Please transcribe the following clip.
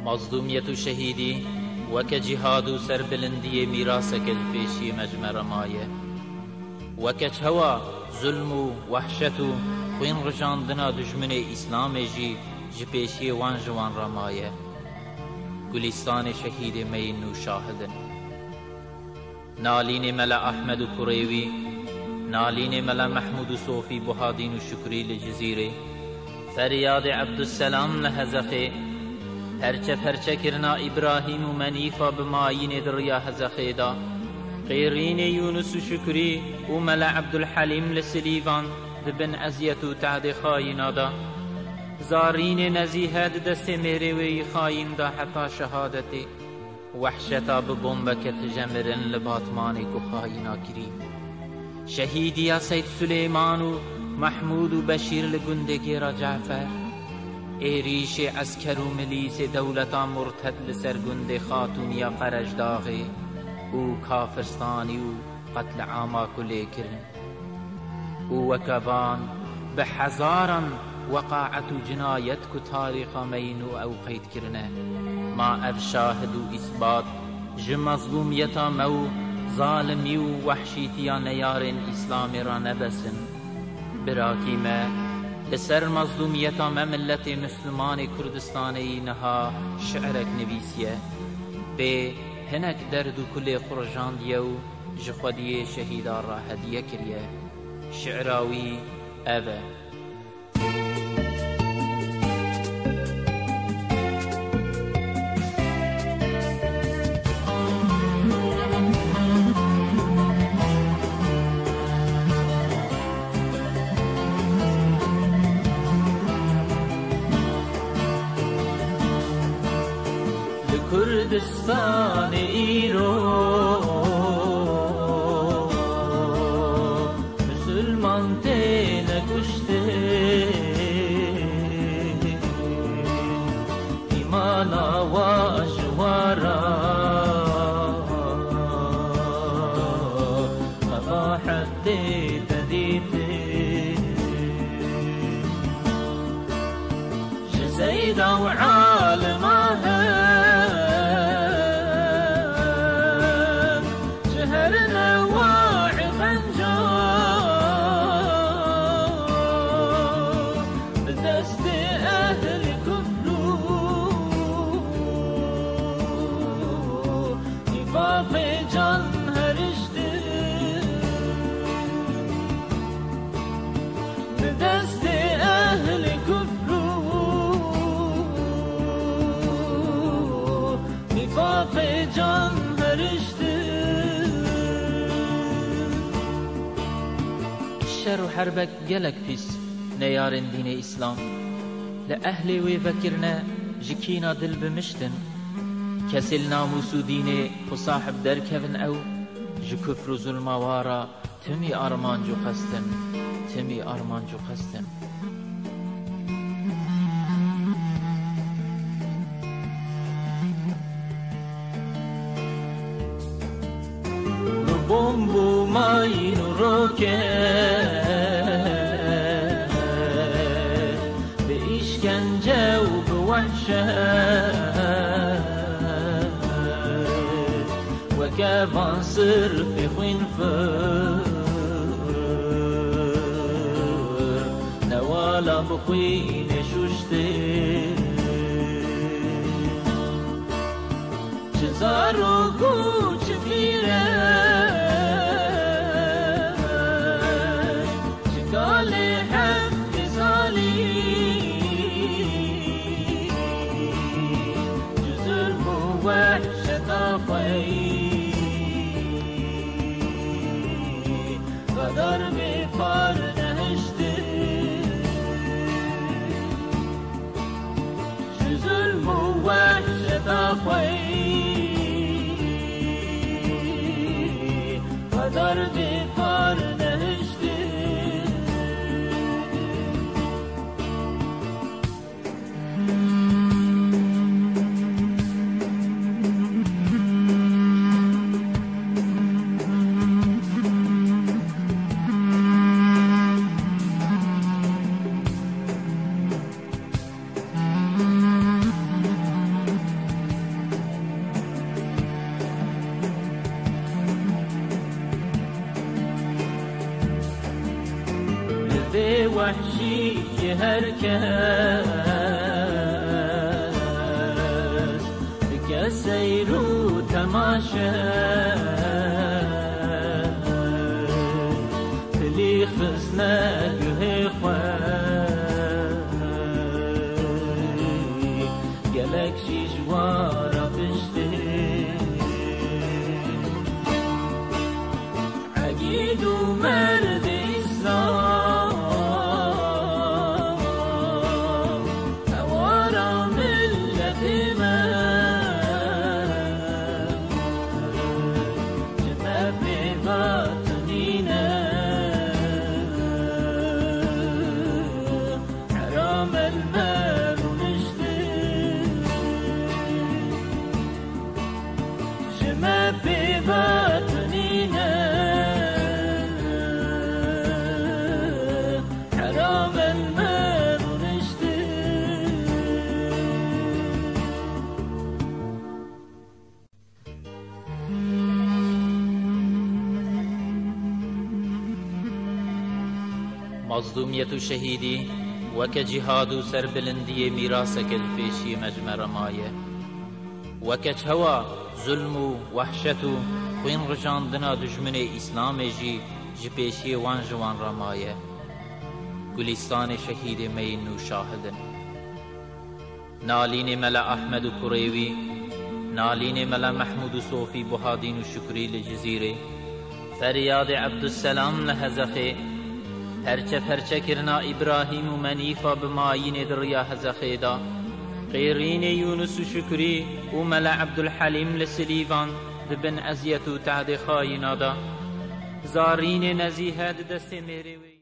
مظلومیت و شهیدی وک جهاد و سربلندی میراثک الفیشی مجمر مایه وک چوا ظلم و وحشت و خوین رجاندنا دشمن اسلام جی جپیشی وان جوان رمایه گلستان شهید مین و شاهدن نالین ملا احمد و کریوی نالین ملا محمود و صوفی بهادین و شکری لجزیره فریاد عبدالسلام لهزخه پرچه کرنا ابراهیم و منیفا بماین دریا هزخه دا غیرین یونس و شکری و ملا عبدالحلیم لسلیوان دبن عزیت و تعد خاینا دا زارین نزیهد دست میروی خاین دا حتی شهادتی وحشتا ببومبکت جمرن لباطمانی کو خاینا کری شهیدیا سید سلیمان و محمود و بشیر لگندگی را جعفر ایریش عسکر و ملیس دولتا مرتد لسرگند خاتونیا فرج داغی او کافرستانی و قتل عاما کلی کرن او وکبان بحزارا وقاعت و جنایت کو تاریخ مینو او قید کرنه ما اف شاهد و اثبات مظلومیتا مو ظالمی و وحشیتیا نیارن اسلام را نبسن براکی ما لسر مظلومیتا ما ملت مسلمان کردستانی نها شعرک نویسیه به هنک درد و کل خرجان دیو جخودی شهیدان را هدیه کریه شعراوی اوه کردستان ایرو مسلمان ته نکشته ایمانا و اجوارا قباحت تدیته جزيدا وعالمها شر و حربك جلك بيس نيارن دين إسلام لأهلي وفكرنا جكينا دل بمشتن كسل ناموس ديني وصاحب دركفن أو جكفر ظلم وارا تمي أرمان جو خستن تمي أرمان جو خستن بومبو ماين روكت بإشكنجة وبوحشة وكافان صر في خنفر نوالا بخوين شوشتي جزارو قوش فيره قدر بفار نهشته شو ظلم ووحشة أخوي به وحشی که هر کس بکه سیر و تماشه تلی خزنه گه خواه گلک شیجوارا پشته عقید و مرد اسلام هوارا ملت من جمع به باطنینه حرام المال نشته جمع به باطنینه مظلومیت و شهیدی وک جهاد و سربلندی میراث کل پیشی مجمع رمایه وک هوا ظلم و وحشت و خوین رجاندنا دشمن اسلام جی پیشی وان جوان رمایه گلستان شهید مین و شاهدن نالین ملا احمد و کریوی نالین ملا محمود و صوفی بهادین و شکری لجزیره فریاد عبدالسلام لهزخه پرچه پرچه کرنا ابراهیم و منیفا بماین دریا هزخه دا قیرین یونس و شکری و ملا عبدالحلیم لسلیوان دبن ازیت و تعد خاینا دا زارین نزیه دست میروی